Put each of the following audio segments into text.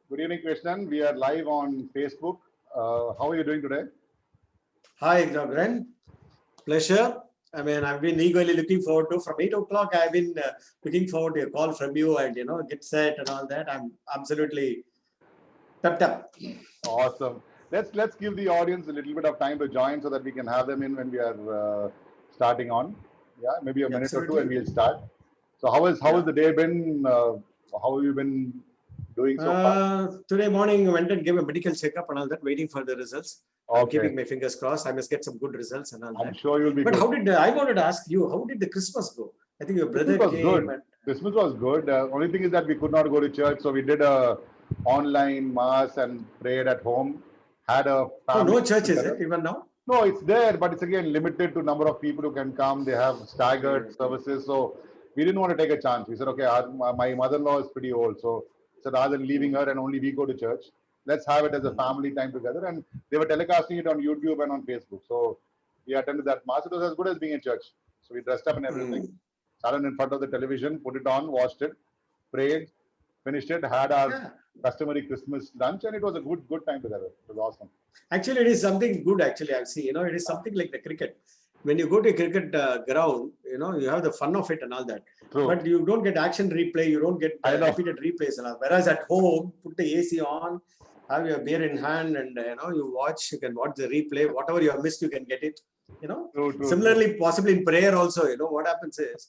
Good evening, Krishnan. We are live on Facebook. How are you doing today? Hi, Gren. Pleasure. I mean, I've been eagerly looking forward to from 8 o'clock. I've been looking forward to a call from you and get set and all that. I'm absolutely pepped up. Awesome. Let's give the audience a little bit of time to join so that we can have them in when we are starting on. Yeah, maybe a minute or two and we'll start. So how has the day been? How have you been doing so far? Today morning, I went and gave a medical checkup and all that, waiting for the results. I'm Okay. keeping my fingers crossed. I must get some good results and all that. I'm sure you'll be But good. how did I wanted to ask you? How did the Christmas go? I think your brother Christmas was came. good. Christmas was good. Only thing is that we could not go to church, so we did a online mass and prayed at home. Had a Oh, family no church is together. it even now? No, it's there, but it's again limited to number of people who can come. They have staggered services, so we didn't want to take a chance. We said, okay, my mother-in-law is pretty old, so rather than leaving her and only we go to church, let's have it as a family time together. And they were telecasting it on YouTube and on Facebook, so we attended that mass. It was as good as being in church. So we dressed up and everything, sat in front of the television, put it on, watched it, prayed, finished it, had our customary Christmas lunch, and it was a good time together. It was awesome. Actually, it is something good. Actually, I see. It is something like the cricket. When you go to a cricket ground, you have the fun of it and all that. True. But you don't get action replay. You don't get repeated replays and all. Whereas at home, put the AC on, have your beer in hand, and you watch. You can watch the replay. Whatever you have missed, you can get it. Similarly, possibly in prayer also. What happens is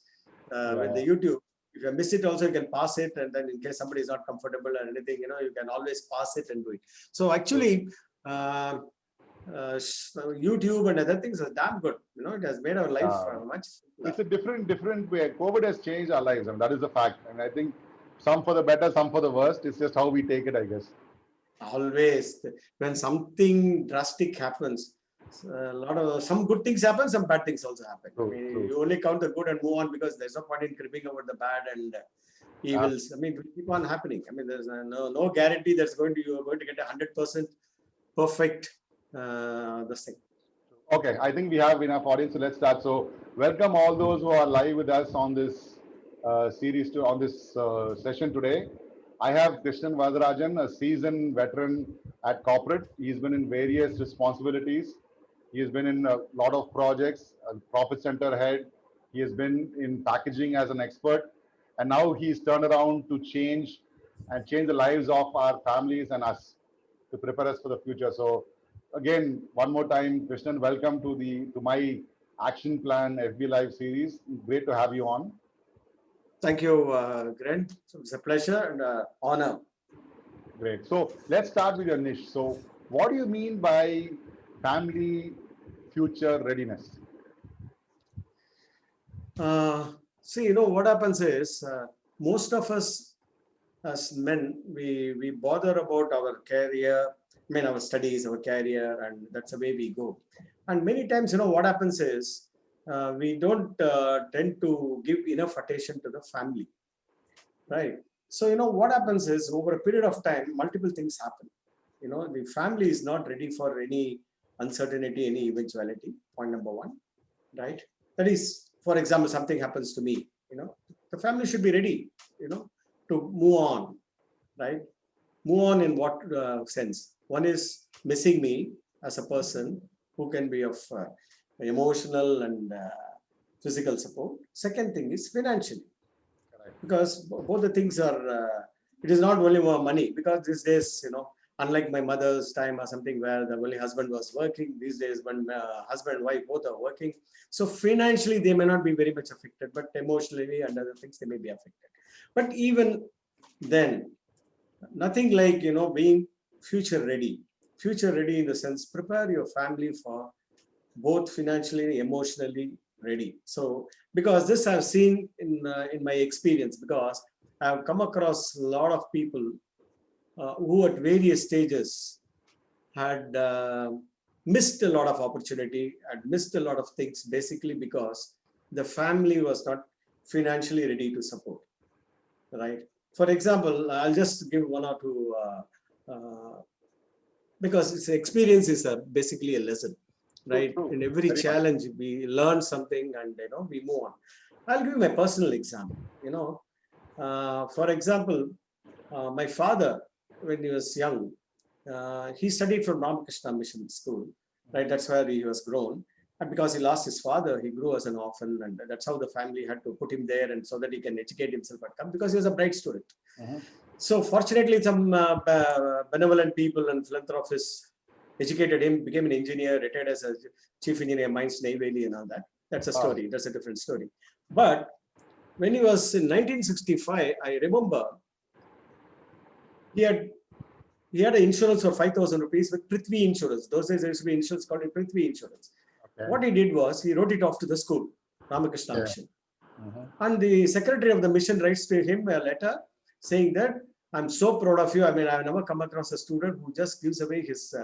with the YouTube. If you miss it also, you can pass it, and then in case somebody is not comfortable or anything, you can always pass it and do it. So actually, YouTube and other things are damn good. It has made our life much. It's a different way. COVID has changed our lives, and that is the fact. And I think some for the better, some for the worst. It's just how we take it, I guess. Always, when something drastic happens, some good things happen, some bad things also happen. True. You only count the good and move on, because there's no point in cribbing over the bad and evils. It will keep on happening. There's no guarantee you're going to get 100% perfect this thing. Okay, I think we have enough audience, so let's start. So welcome all those who are live with us on this series, on this session today. I have Krishnan Varadarajan, a seasoned veteran at corporate. He's been in various responsibilities. He has been in a lot of projects, a profit center head. He has been in packaging as an expert. And now he's turned around to change the lives of our families and us to prepare us for the future. So again, one more time, Krishnan, welcome to my Action Plan FB Live series. Great to have you on. Thank you, Gren. It's a pleasure and honor. Great. So let's start with your niche. So what do you mean by family future readiness? See, what happens is most of us as men, we bother about our career, our studies, our career, and that's the way we go. And many times, what happens is we don't tend to give enough attention to the family, right? So, what happens is over a period of time, multiple things happen. The family is not ready for any uncertainty, any eventuality, point number one, right? That is, for example, something happens to me, the family should be ready, to move on, right? Move on in what sense? One is missing me as a person who can be of emotional and physical support. Second thing is financially, because both the things are, it is not only more money, because these days, unlike my mother's time or something where the only husband was working, these days when husband and wife both are working. So financially, they may not be very much affected, but emotionally and other things, they may be affected. But even then, nothing like, being future ready in the sense, prepare your family for both financially and emotionally ready. So, because this I've seen in my experience, because I've come across a lot of people who at various stages had missed a lot of opportunity, had missed a lot of things, basically because the family was not financially ready to support, right? For example, I'll just give one or two, because its experience is basically a lesson, right? True. In every challenge, we learn something and we move on. I'll give you my personal example. For example, my father when he was young, he studied from Ramakrishna Mission School, right? That's where he was grown. And because he lost his father, he grew as an orphan, and that's how the family had to put him there, and so that he can educate himself and come, because he was a bright student. So fortunately, some benevolent people and philanthropists educated him, became an engineer, retired as a chief engineer, Mines Neyveli and all that. That's a story. That's a different story. But when he was in 1965, I remember he had an insurance for 5,000 rupees with Prithvi Insurance. Those days there used to be insurance called Prithvi Insurance. Okay. What he did was he wrote it off to the school, Ramakrishna Mission. And the secretary of the mission writes to him a letter saying that, I'm so proud of you. I mean, I've never come across a student who just gives away his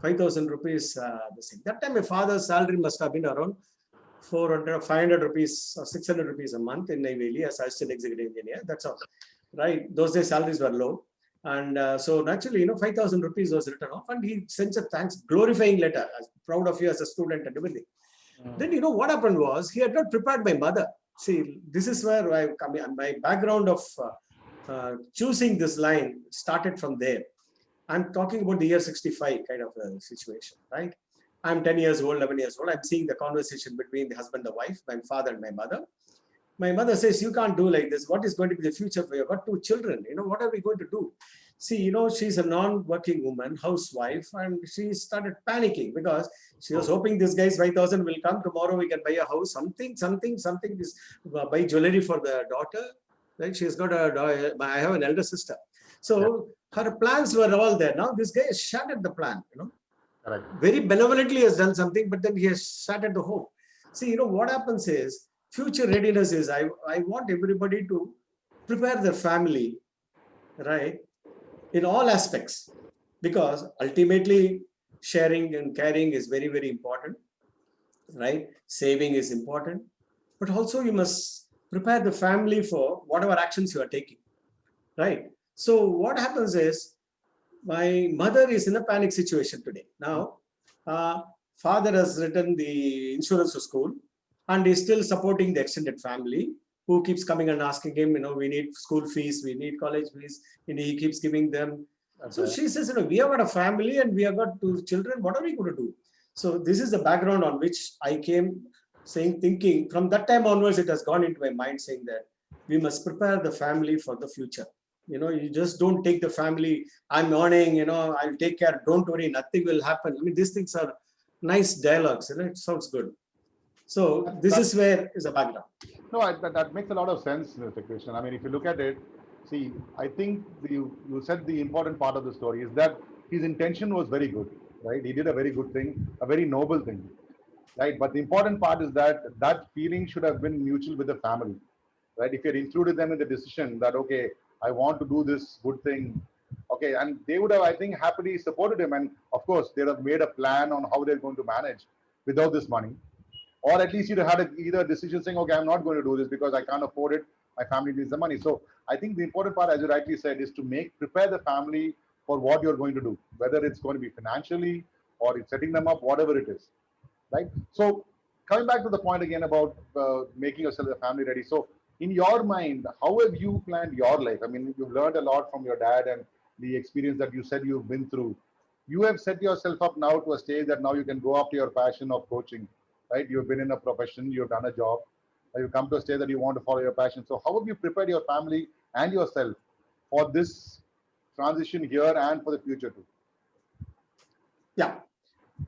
5,000 rupees. That time, my father's salary must have been around 400, 500 rupees or 600 rupees a month in Neyveli as assistant executive engineer. That's all. Right. Those days, salaries were low. And so naturally, 5,000 rupees was written off, and he sends a thanks, glorifying letter, as proud of you as a student and everything. Then, what happened was, he had not prepared my mother. See, this is where I come in. My background of choosing this line started from there. I'm talking about the year 65 kind of a situation, right? I'm 10 years old, 11 years old. I'm seeing the conversation between the husband and the wife, my father and my mother. My mother says, you can't do like this. What is going to be the future for you? I've got 2 children. What are we going to do? See, she's a non-working woman, housewife, and she started panicking because she was hoping this guy's 5,000 will come. Tomorrow we can buy a house, something, is buy jewelry for the daughter. Right? She's got I have an elder sister. So her plans were all there. Now this guy has shattered the plan, Correct. Very benevolently has done something, but then he has shattered the hope. See, what happens is, future readiness is, I want everybody to prepare their family, right, in all aspects, because ultimately sharing and caring is very, very important, right? Saving is important, but also you must prepare the family for whatever actions you are taking, right? So what happens is, my mother is in a panic situation today. Now, father has written the insurance to school, and he's still supporting the extended family, who keeps coming and asking him, we need school fees, we need college fees, and he keeps giving them. Okay. So she says, we have got a family and we have got 2 children. What are we going to do? So this is the background on which I came thinking. From that time onwards, it has gone into my mind saying that we must prepare the family for the future. You just don't take the family, I'm earning, I'll take care, don't worry, nothing will happen. I mean, these things are nice dialogues, it sounds good. So this is where is a background. No, that makes a lot of sense, Mr. Krishnan. I mean, if you look at it, see, I think you said the important part of the story is that his intention was very good, right? He did a very good thing, a very noble thing, right? But the important part is that feeling should have been mutual with the family, right? If you had included them in the decision that, okay, I want to do this good thing, okay, and they would have, I think, happily supported him. And of course, they'd have made a plan on how they're going to manage without this money. Or at least you'd have had either a decision saying, okay, I'm not going to do this because I can't afford it. My family needs the money. So I think the important part, as you rightly said, is to prepare the family for what you're going to do, whether it's going to be financially or it's setting them up, whatever it is, right? So coming back to the point again about making yourself a family ready. So in your mind, how have you planned your life? I mean, you've learned a lot from your dad and the experience that you said you've been through. You have set yourself up now to a stage that now you can go after your passion of coaching, right? You've been in a profession, you've done a job, you've come to a stage that you want to follow your passion. So how have you prepared your family and yourself for this transition here and for the future too? Yeah.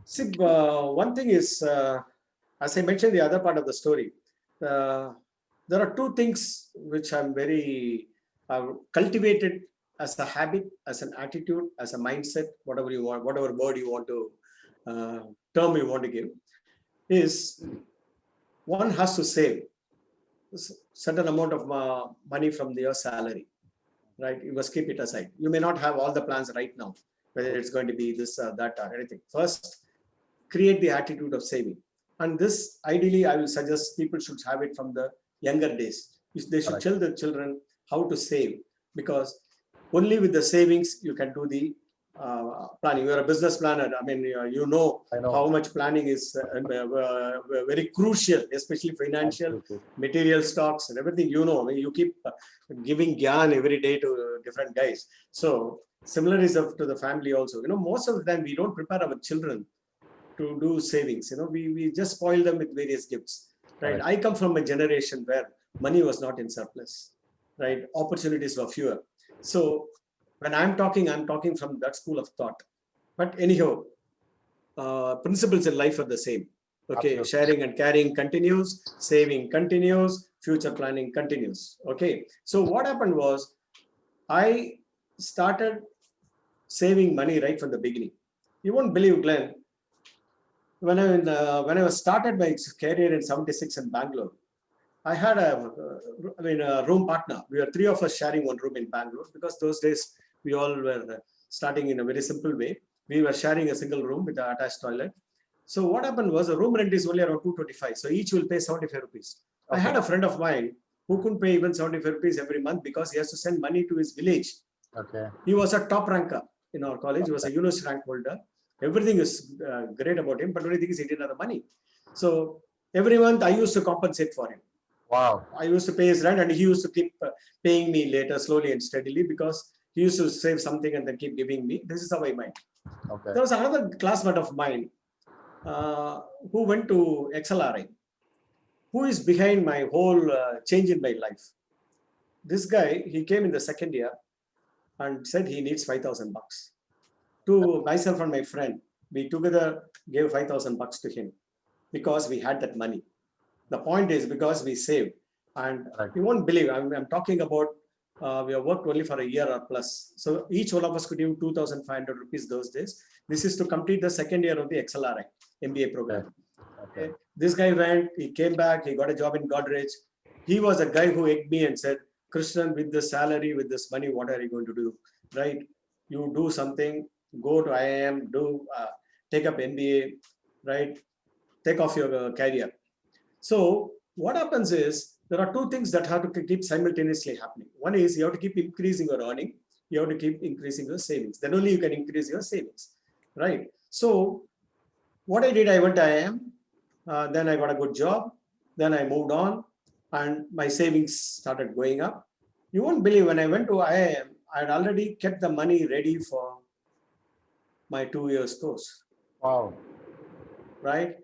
See, one thing is, as I mentioned, the other part of the story, there are 2 things which I'm very cultivated as a habit, as an attitude, as a mindset, whatever you want, whatever word you want to, term you want to give, is one has to save a certain amount of money from your salary, right? You must keep it aside. You may not have all the plans right now, whether it's going to be this, that, or anything. First, create the attitude of saving. And this, ideally, I will suggest people should have it from the younger days. They should tell the children how to save, because only with the savings you can do the planning. You're a business planner. I mean, you know I know. how much planning is very crucial, especially financial, Absolutely. material stocks and everything. You know, I mean, you keep giving gyan every day to different guys. So similar is up to the family also. You know, most of the time we don't prepare our children to do savings. You know, we just spoil them with various gifts, right? Correct. I come from a generation where money was not in surplus, right? Opportunities were fewer. So when I'm talking from that school of thought. But anyhow, principles in life are the same. Okay, Absolutely. sharing and carrying continues, saving continues, future planning continues. Okay, so what happened was I started saving money right from the beginning. You won't believe, Glenn, when I was started my career in '76 in Bangalore, I had a room partner. We were three of us sharing one room in Bangalore because those days we all were starting in a very simple way. We were sharing a single room with an attached toilet. So what happened was the room rent is only around 225. So each will pay 75 rupees. I had Okay. a friend of mine who couldn't pay even 75 rupees every month because he has to send money to his village. Okay. He was a top ranker in our college. He was a university rank holder. Everything is great about him, but only thing is he didn't have the money. So every month I used to compensate for him. Wow. I used to pay his rent, and he used to keep paying me later, slowly and steadily, because he used to save something and then keep giving me. This is how I made. Okay. There was another classmate of mine who went to XLRI, who is behind my whole change in my life. This guy, he came in the second year and said he needs 5,000 bucks. To myself and my friend, we together gave 5,000 bucks to him because we had that money. The point is because we saved, and Right. you won't believe, I'm talking about we have worked only for a year or plus. So each one of us could give 2,500 rupees those days. This is to complete the second year of the XLRI MBA program. Okay. This guy went, he came back, he got a job in Godrej. He was a guy who egged me and said, Krishnan, with this salary, with this money, what are you going to do? Right? You do something, go to IIM, take up MBA, right? Take off your career. So what happens is there are two things that have to keep simultaneously happening. One is you have to keep increasing your earning. You have to keep increasing your savings. Then only you can increase your savings, right? So what I did, I went to IIM, then I got a good job, then I moved on, and my savings started going up. You won't believe, when I went to IIM, I had already kept the money ready for my 2 years course, Wow. right?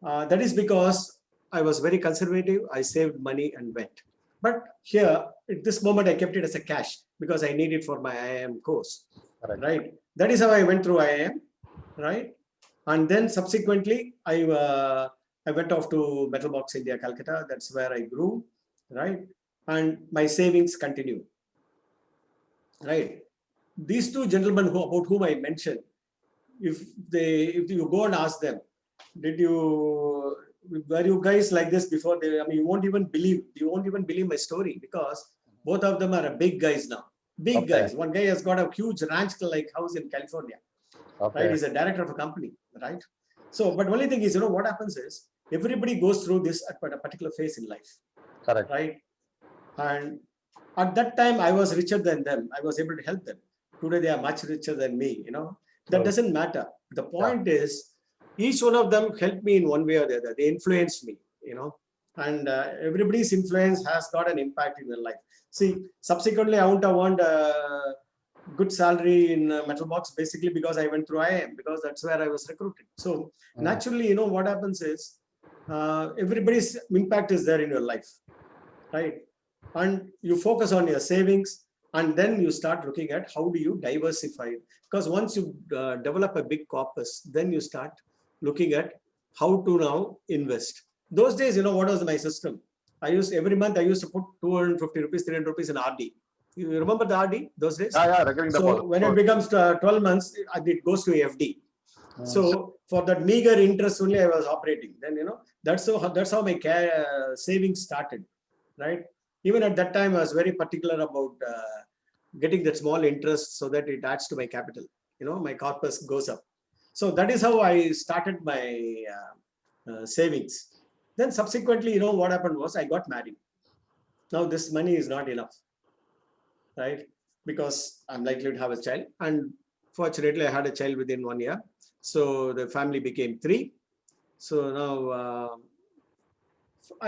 That is because I was very conservative. I saved money and went. But here, at this moment, I kept it as a cash because I need it for my IIM course, Correct. right? That is how I went through IIM, right? And then subsequently, I went off to Metal Box India, Calcutta. That's where I grew, right? And my savings continue, right? These two gentlemen about whom I mentioned, if you go and ask them, were you guys like this before? I mean, you won't even believe my story, because both of them are big guys now. Big Okay. guys. One guy has got a huge ranch-like house in California. Okay. Right? He's a director of a company, right? So, but only thing is, what happens is everybody goes through this at a particular phase in life, Correct. right? And at that time, I was richer than them. I was able to help them. Today, they are much richer than me. That True. doesn't matter. The point is, each one of them helped me in one way or the other. They influenced me, and everybody's influence has got an impact in their life. See, subsequently, I wouldn't have want good salary in Metal Box, basically because I went through IIM, because that's where I was recruited. So naturally, what happens is everybody's impact is there in your life, right? And you focus on your savings, and then you start looking at how do you diversify. Because once you develop a big corpus, then you start looking at how to now invest. Those days, what was my system? Every month I used to put 250 rupees, 300 rupees in RD. You remember the RD those days? Yeah, recurring deposit. So when it becomes 12 months, it goes to FD. So for that meager interest only I was operating. Then that's how my savings started, right? Even at that time, I was very particular about getting that small interest so that it adds to my capital. My corpus goes up. So that is how I started my savings. Then subsequently, what happened was I got married. Now this money is not enough, right? Because I'm likely to have a child, and Fortunately, I had a child within 1 year. So the family became 3. So now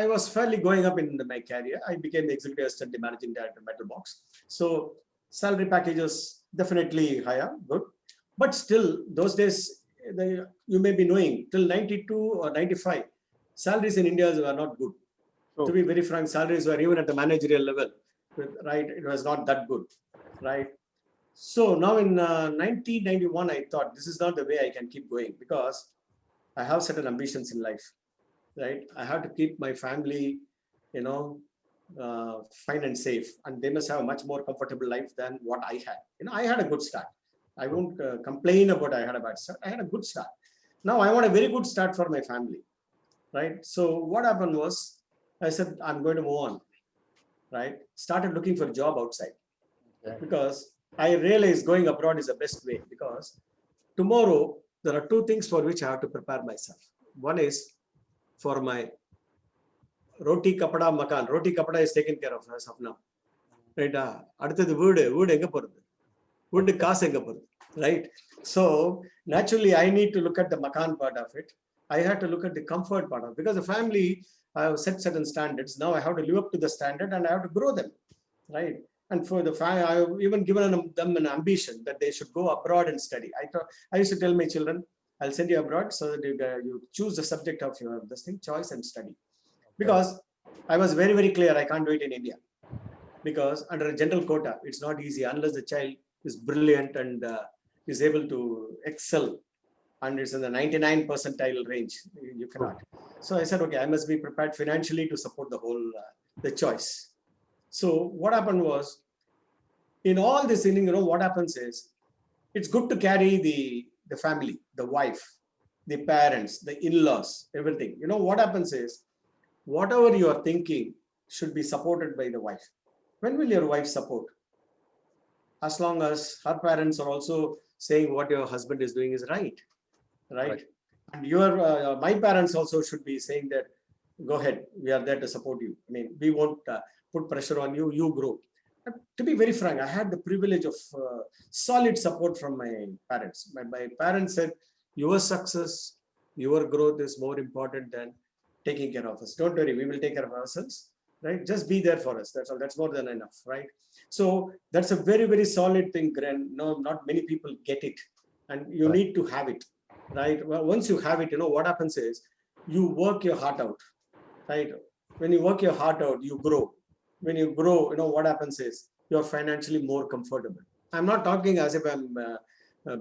I was fairly going up in my career. I became the executive assistant, the managing director, Metal Box. So salary packages definitely higher, good. But still, those days, you may be knowing, till 92 or 95, salaries in India were not good. So, To be very frank, salaries were even at the managerial level, right? It was not that good, right? So now in 1991, I thought this is not the way I can keep going, because I have certain ambitions in life, right? I have to keep my family, you know, fine and safe, and they must have a much more comfortable life than what I had. I had a good start. I won't complain about I had a bad start. I had a good start. Now I want a very good start for my family, right? So what happened was, I said, I'm going to move on, right? Started looking for a job outside, because I realized going abroad is the best way, because tomorrow there are 2 things for which I have to prepare myself. One is for my roti kapada makan. Roti kapada is taken care of as of now, right? அடுத்தது வீடு எங்க போறது, வீடு காசு எங்க போறது, right? So naturally I need to look at the makan part of it. I had to look at the comfort part of it, because the family, I have set certain standards. Now I have to live up to the standard and I have to grow them, right? And for the family, I have even given them an ambition that they should go abroad and study. I used to tell my children, I'll send you abroad so that you choose the subject of your choice and study. Because I was very, very clear, I can't do it in India. Because under a general quota, it's not easy unless the child is brilliant and is able to excel, and it's in the 99 percentile range. You cannot. So I said, okay, I must be prepared financially to support the whole the choice. So what happened was, in all this, what happens is, it's good to carry the family, the wife, the parents, the in-laws, everything. What happens is, whatever you are thinking should be supported by the wife. When will your wife support? As long as her parents are also saying what your husband is doing is right. And my parents also should be saying that, go ahead, we are there to support you. I mean, we won't put pressure on you, you grow. And to be very frank, I had the privilege of solid support from my parents. My parents said, your success, your growth is more important than taking care of us. Don't worry, we will take care of ourselves, right? Just be there for us. That's all. That's more than enough, right? So that's a very, very solid thing, Gren. No, not many people get it, and you need to have it, right? Well, once you have it, what happens is, you work your heart out, right? When you work your heart out, you grow. When you grow, what happens is, you're financially more comfortable. I'm not talking as if I'm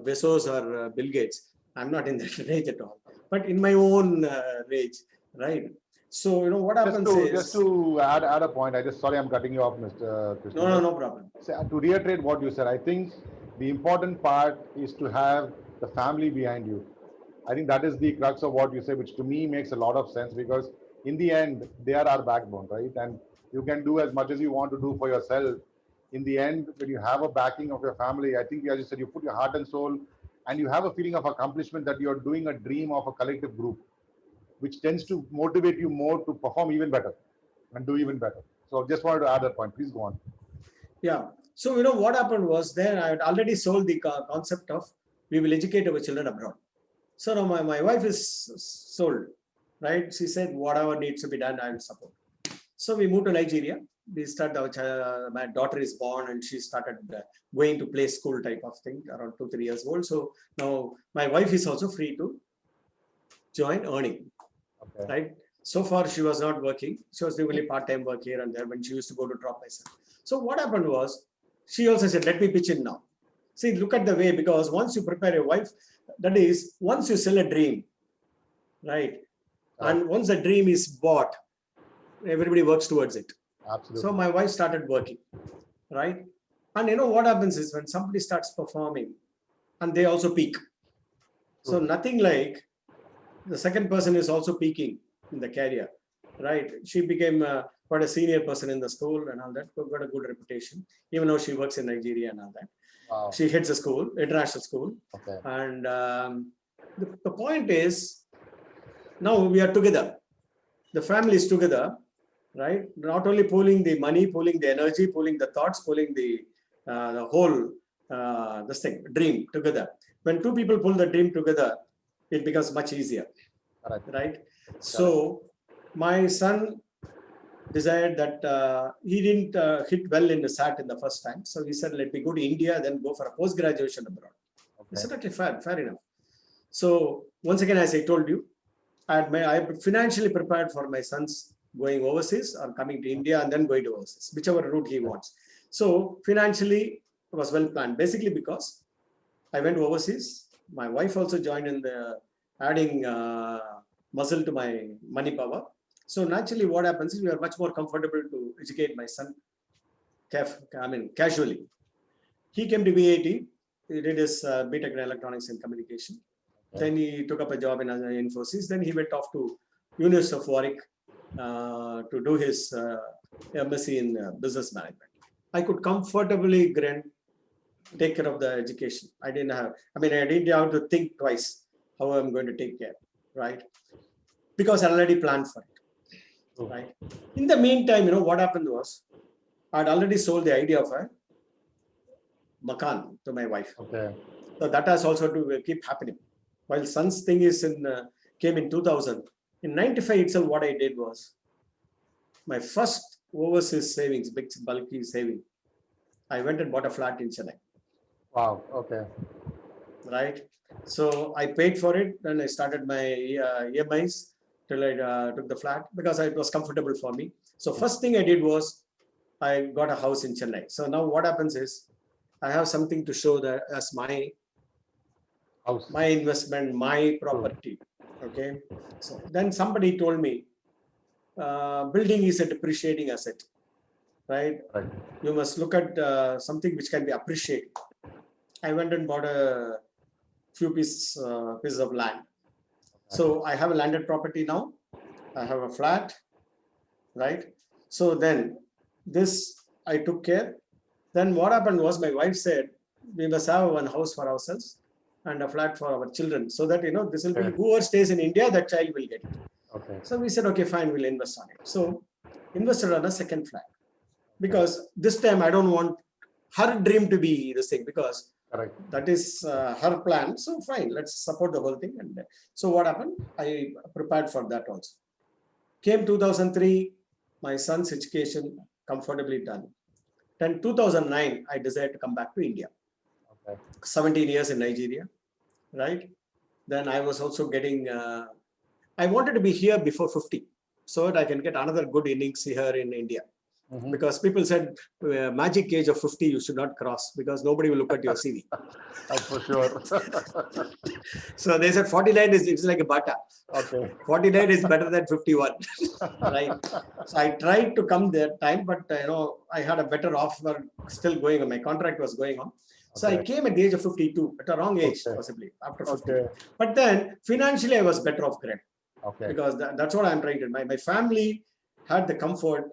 Bezos or Bill Gates. I'm not in that range at all, but in my own range, right? So what happens just to add a point, sorry, I'm cutting you off, Mr. Krishna. No problem. So, to reiterate what you said, I think the important part is to have the family behind you. I think that is the crux of what you say, which to me makes a lot of sense, because in the end, they are our backbone, right? And you can do as much as you want to do for yourself. In the end, when you have a backing of your family, I think, as you said, you put your heart and soul, and you have a feeling of accomplishment that you're doing a dream of a collective group, which tends to motivate you more to perform even better and do even better. So just wanted to add that point. Please go on. Yeah. So, what happened was, then I had already sold the concept of, we will educate our children abroad. So now my wife is sold, right? She said, whatever needs to be done, I will support. So we moved to Nigeria. We started my daughter is born, and she started going to play school type of thing around 2-3 years old. So now my wife is also free to join earning. Okay. Right? So far, she was not working. She was doing only part-time work here and there when she used to go to drop myself. So what happened was, she also said, let me pitch in now. See, look at the way, because once you prepare a wife, that is, once you sell a dream, right? And once the dream is bought, everybody works towards it. Absolutely. So my wife started working, right? And what happens is, when somebody starts performing, and they also peak. So nothing like the second person is also peaking in the career, right? She became quite a senior person in the school and all that, got a good reputation, even though she works in Nigeria and all that. Wow. She heads a school, international school. Okay. And the point is, now we are together. The family is together, right? Not only pooling the money, pooling the energy, pooling the thoughts, pooling the whole this thing, dream together. When two people pull the dream together, it becomes much easier, Correct. right? So my son desired that he didn't hit well in the SAT in the first time. So he said, let me go to India, then go for a post-graduation abroad. I said, okay, fair enough. So once again, as I told you, I financially prepared for my son's going overseas or coming to India and then going to overseas, whichever route he wants. So financially, it was well planned, basically because I went overseas. My wife also joined in the adding muscle to my money power. So naturally, what happens is we are much more comfortable to educate my son casually. He came to VIT. He did his BTech in Electronics and Communication. Then he took up a job in Infosys. Then he went off to University of Warwick to do his MSc in Business Management. I could comfortably take care of the education. I didn't have to think twice how I'm going to take care, right? Because I already planned for it, right? In the meantime, what happened was, I'd already sold the idea of a Makan to my wife. Okay. So that has also to keep happening. While son's thing is came in 2000, in 95 itself, what I did was my first overseas savings, big bulky saving. I went and bought a flat in Chennai. Wow. Okay. Right. So I paid for it. Then I started my EMIs till I took the flat because it was comfortable for me. So first thing I did was I got a house in Chennai. So now what happens is I have something to show that as my House. my investment, my property. Okay. So then somebody told me building is a depreciating asset, right? Right. You must look at something which can be appreciated. I went and bought a few pieces of land. So I have a landed property now. I have a flat, right? So then this I took care. Then what happened was my wife said, we must have one house for ourselves and a flat for our children. So that, this will be whoever stays in India, that child will get it. Okay. So we said, okay, fine, we'll invest on it. So invested on a second flat. Because this time I don't want her dream to be the same because Correct. that is her plan. So fine, let's support the whole thing. And so what happened? I prepared for that also. Came 2003, my son's education comfortably done. Then 2009, I decided to come back to India. Okay. 17 years in Nigeria, right? Then I was also getting, I wanted to be here before 50 so that I can get another good innings here in India. Because people said magic age of 50 you should not cross because nobody will look at your CV. That's for sure. So they said 49 is like a bata. Okay. 49 is better than 51, right? So I tried to come that time, but I had a better offer still going on. My contract was going on. So I came at the age of 52, at a wrong age, possibly after 50. But then financially, I was better off grade. Okay. Because that's what I'm trying to do. My family had the comfort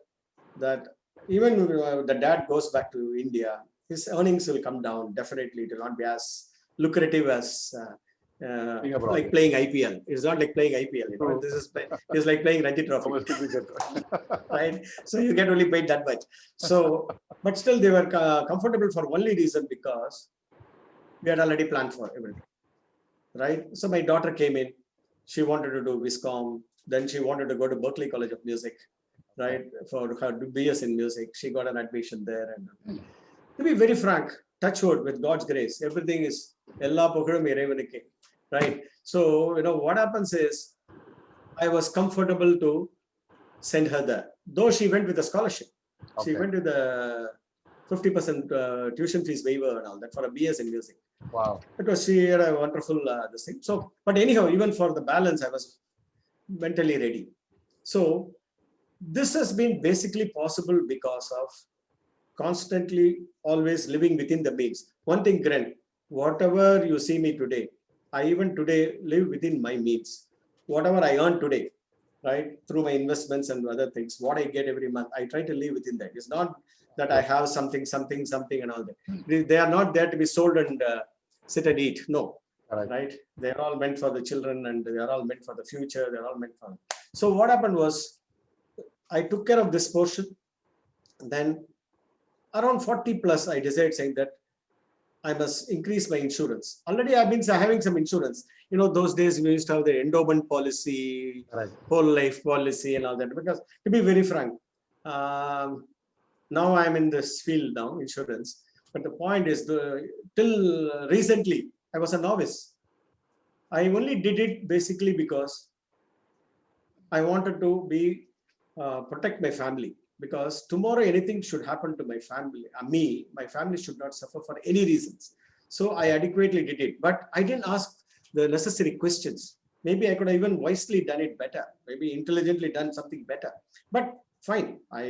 that even the dad goes back to India, his earnings will come down. Definitely, it will not be as lucrative as like playing IPL. It's not like playing IPL. This is like playing Ranji Trophy. Right? So you get only paid that much. So, but still they were comfortable for only reason because we had already planned for everything. Right? So my daughter came in. She wanted to do Viscom. Then she wanted to go to Berklee College of Music. Right, for her BS in music. She got an admission there. And to be very frank, touch wood, with God's grace, everything is Ella Pokudum Irevanike. Right. So, what happens is I was comfortable to send her there. Though she went with a scholarship. She went with a 50% tuition fees waiver and all that for a BS in music. Wow. She had a wonderful this thing. So, but anyhow, even for the balance, I was mentally ready. So this has been basically possible because of constantly always living within the means. One thing, Grant, whatever you see me today, I even today live within my means. Whatever I earn today, right, through my investments and other things, what I get every month, I try to live within that. It's not that I have something and all that. They are not there to be sold and sit and eat. No, right? They're all meant for the children and they're all meant for the future. They're all meant for. So what happened was, I took care of this portion. Then around 40 plus, I decided saying that I must increase my insurance. Already I've been having some insurance. Those days we used to have the endowment policy, Right. whole life policy and all that. Because to be very frank, now I'm in this field now, insurance. But the point is, till recently, I was a novice. I only did it basically because I wanted to protect my family, because tomorrow anything should happen to my family, my family should not suffer for any reasons. So I adequately did it, but I didn't ask the necessary questions. Maybe I could have even wisely done it better, maybe intelligently done something better. But fine, I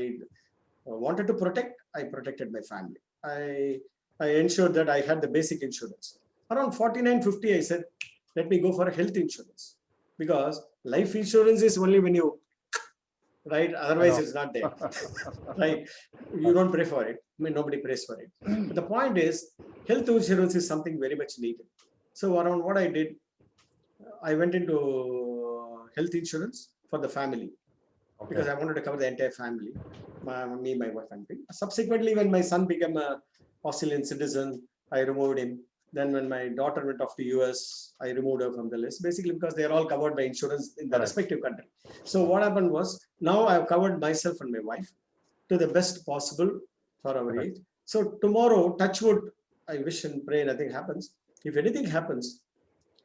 wanted to protect, I protected my family. I ensured that I had the basic insurance. Around 49, 50, I said, let me go for a health insurance, because life insurance is only when you, right? Otherwise, it's not there, right? You don't pray for it. I mean, nobody prays for it. But the point is, health insurance is something very much needed. So around what I did, I went into health insurance for the family, because I wanted to cover the entire family, me, my wife, and me. Subsequently, when my son became a Australian citizen, I removed him. Then when my daughter went off to US, I removed her from the list, basically because they are all covered by insurance in the respective country. So what happened was, now I've covered myself and my wife to the best possible for our age. So tomorrow, touch wood, I wish and pray nothing happens. If anything happens,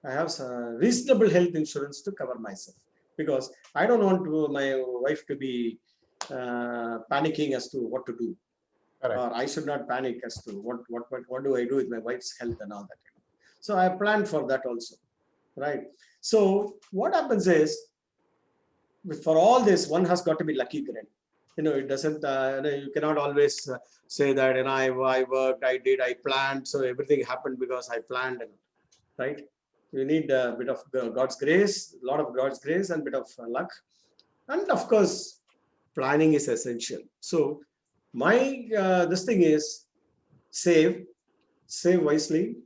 I have some reasonable health insurance to cover myself, because I don't want my wife to be panicking as to what to do. Or I should not panic as to what do I do with my wife's health and all that. So I planned for that also, right? So what happens is, for all this, one has got to be lucky, Grant. It doesn't, you cannot always say that, I worked, I planned, so everything happened because I planned, right? You need a bit of God's grace, a lot of God's grace and a bit of luck. And of course, planning is essential. So my, this thing is, save wisely,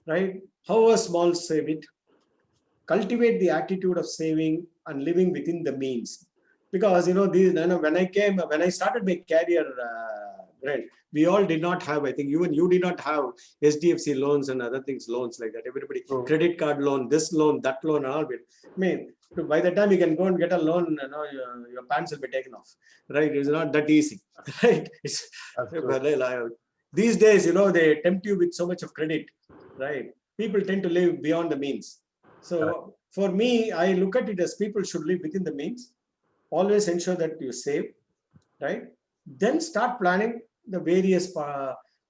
right? However small, save it. Cultivate the attitude of saving and living within the means. Because, when I started my career, Grant, we all did not have, I think even you did not have SDFC loans and other things, loans like that. Everybody, credit card loan, this loan, that loan, all of it. I mean, by the time you can go and get a loan, your pants will be taken off, right? It's not that easy, right? These days, they tempt you with so much of credit, right? People tend to live beyond the means. So for me, I look at it as people should live within the means. Always ensure that you save, right? Then start planning the various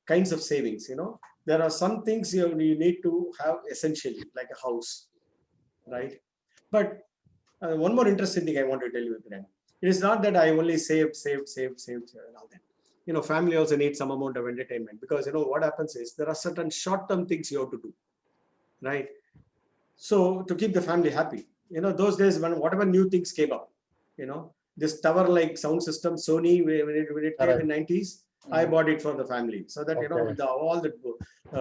kinds of savings. There are some things you need to have essentially, like a house, right? But one more interesting thing I want to tell you, Grant. It is not that I only save and all that. Family also needs some amount of entertainment, because what happens is, there are certain short-term things you have to do, right? So to keep the family happy, those days when whatever new things came up, this tower-like sound system, Sony, when it came in 90s, I bought it for the family, so that with all the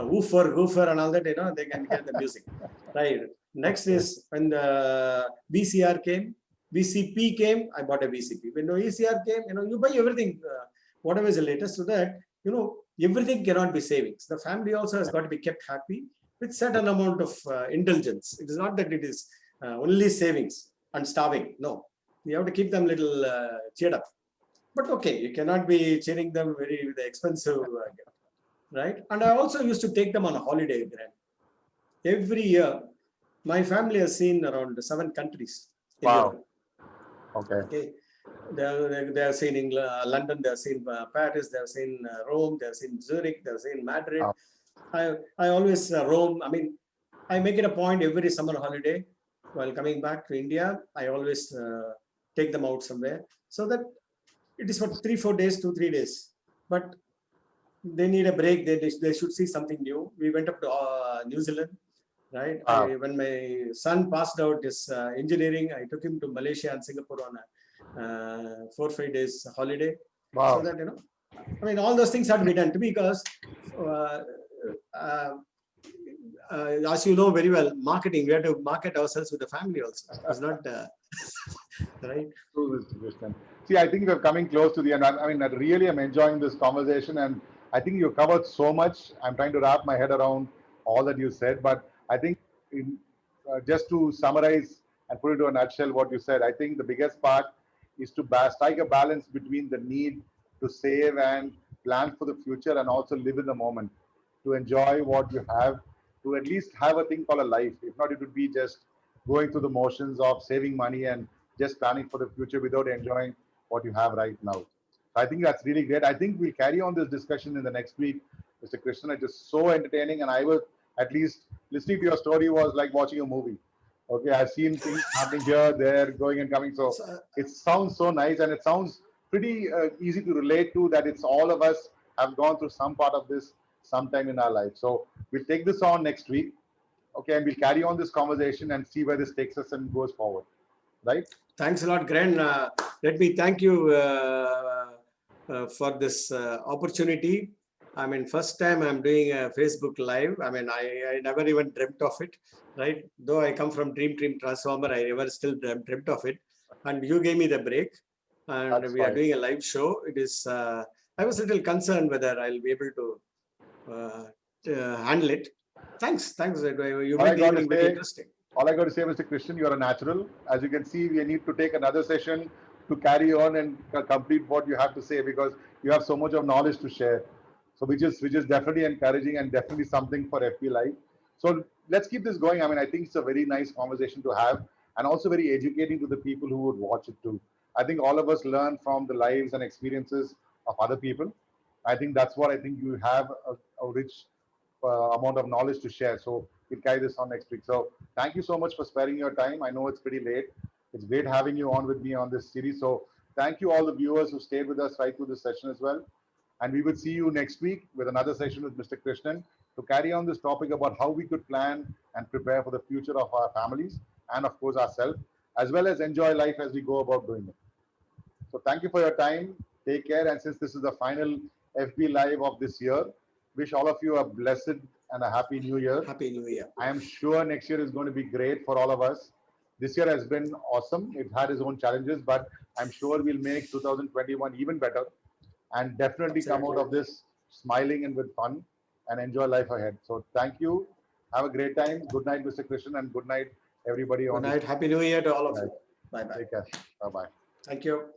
woofer and all that, they can hear the music, right? Next is when the VCR came, VCP came, I bought a VCP. When the VCR came, you buy everything, whatever is the latest, so that everything cannot be savings. The family also has got to be kept happy with certain amount of indulgence. It is not that it is only savings and starving. No, you have to keep them little cheered up. But okay, you cannot be cheering them very with the expensive, right? And I also used to take them on a holiday, Grant. Every year, my family has seen around 7 countries. Wow. Okay. They have seen England, London, they have seen Paris, they have seen Rome, they have seen Zurich, they have seen Madrid. Wow. I always roam. I mean, I make it a point every summer holiday while coming back to India. I always take them out somewhere, so that it is for 3-4 days, 2-3 days. But they need a break. They should see something new. We went up to New Zealand, right? Wow. When my son passed out his engineering, I took him to Malaysia and Singapore on a 4-5 days holiday. Wow. So that, I mean, all those things have to be done, because as you know very well, marketing, we have to market ourselves with the family also. It's not right. See, I think we're coming close to the end. I mean, I really am enjoying this conversation, and I think you covered so much. I'm trying to wrap my head around all that you said, but I think just to summarize and put it into a nutshell, what you said, I think the biggest part is to strike a balance between the need to save and plan for the future and also live in the moment, to enjoy what you have, to at least have a thing called a life. If not, it would be just going through the motions of saving money and just planning for the future without enjoying what you have right now. I think that's really great. I think we'll carry on this discussion in the next week, Mr. Krishnan. It is so entertaining, and I was at least listening to your story was like watching a movie. Okay, I've seen things happening here, there, going and coming. So So, it sounds so nice, and it sounds pretty easy to relate to. That it's all of us have gone through some part of this sometime in our life. So we'll take this on next week. Okay, and we'll carry on this conversation and see where this takes us and goes forward. Right? thanks a lot, Gren. Let me thank you for this opportunity. I mean, first time I'm doing a Facebook Live. I mean, I never even dreamt of it, right? Though I come from Dream Team Transformer, I never still dreamt of it. And you gave me the break, and That's we are fine. doing a live show. It is. I was a little concerned whether I'll be able to handle it. Thanks. You All I made the got to evening very say, interesting. all I got to say, Mr. Christian, you are a natural. As you can see, we need to take another session to carry on and complete what you have to say because you have so much of knowledge to share. So which is definitely encouraging and definitely something for FP Live. So let's keep this going. I mean, I think it's a very nice conversation to have and also very educating to the people who would watch it too. I think all of us learn from the lives and experiences of other people. I think that's what I think you have a rich amount of knowledge to share. So we'll carry this on next week. So thank you so much for sparing your time. I know it's pretty late. It's great having you on with me on this series. So thank you all the viewers who stayed with us right through this session as well. And we will see you next week with another session with Mr. Krishnan to carry on this topic about how we could plan and prepare for the future of our families and of course ourselves, as well as enjoy life as we go about doing it. So thank you for your time. Take care. And since this is the final FB Live of this year, wish all of you a blessed and a happy new year. Happy New Year. I am sure next year is going to be great for all of us. This year has been awesome. It had its own challenges, but I'm sure we'll make 2021 even better and definitely come out Absolutely. of this smiling and with fun and enjoy life ahead. So thank you. Have a great time. Good night, Mr. Krishnan, and good night, everybody Good on this. night. Happy New Year to all Good of night. you. Bye bye. Take care. Bye bye. Thank you.